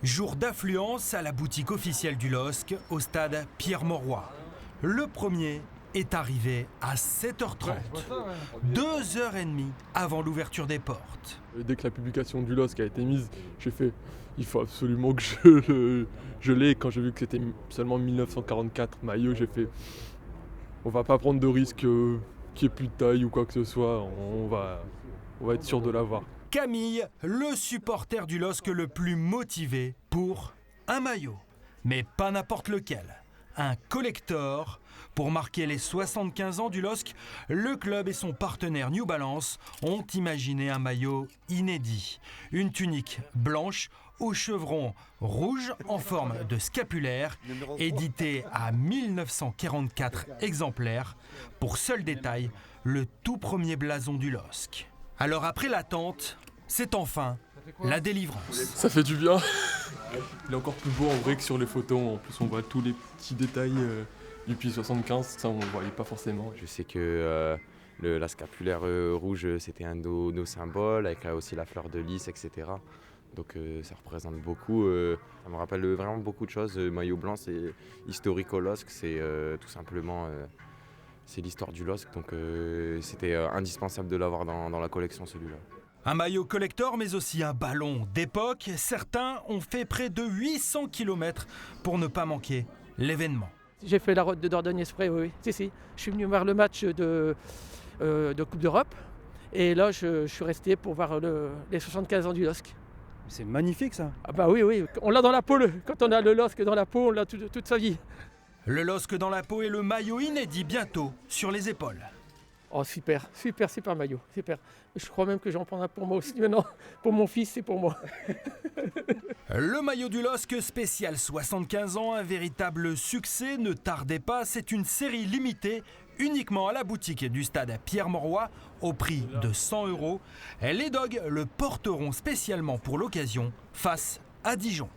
Jour d'affluence à la boutique officielle du LOSC au stade Pierre-Mauroy. Le premier est arrivé à 7h30, 2h30 avant l'ouverture des portes. Dès que la publication du LOSC a été mise, j'ai fait il faut absolument que je l'ai. Quand j'ai vu que c'était seulement 1944 maillots, j'ai fait on va pas prendre de risque qu'il n'y ait plus de taille ou quoi que ce soit, on va être sûr de l'avoir. Camille, le supporter du LOSC le plus motivé pour un maillot, mais pas n'importe lequel. Un collector. Pour marquer les 75 ans du LOSC, le club et son partenaire New Balance ont imaginé un maillot inédit. Une tunique blanche au chevron rouge en forme de scapulaire, édité à 1944 exemplaires. Pour seul détail, le tout premier blason du LOSC. Alors après l'attente, c'est enfin la délivrance. Ça fait du bien. Il est encore plus beau en vrai que sur les photos. En plus, on voit tous les petits détails du Pi 75. Ça, on ne voyait pas forcément. Je sais que la scapulaire rouge, c'était un de nos symboles, avec aussi la fleur de lys, etc. Donc ça représente beaucoup. Ça me rappelle vraiment beaucoup de choses. Le maillot blanc, c'est historique au LOSC. C'est tout simplement c'est l'histoire du LOSC. Donc c'était indispensable de l'avoir dans la collection, celui-là. Un maillot collector, mais aussi un ballon d'époque. Certains ont fait près de 800 km pour ne pas manquer l'événement. J'ai fait la route de Dordogne-Espray, oui. Si. Je suis venu voir le match de Coupe d'Europe. Et là, je suis resté pour voir les 75 ans du LOSC. C'est magnifique ça. Ah bah oui. On l'a dans la peau. Quand on a le LOSC dans la peau, on l'a toute sa vie. Le LOSC dans la peau et le maillot inédit bientôt sur les épaules. Oh super maillot, super. Je crois même que j'en prendrai pour moi aussi maintenant, pour mon fils et pour moi. Le maillot du LOSC spécial 75 ans, un véritable succès, ne tardez pas, c'est une série limitée uniquement à la boutique du stade Pierre-Mauroy au prix de 100 €. Les Dogs le porteront spécialement pour l'occasion face à Dijon.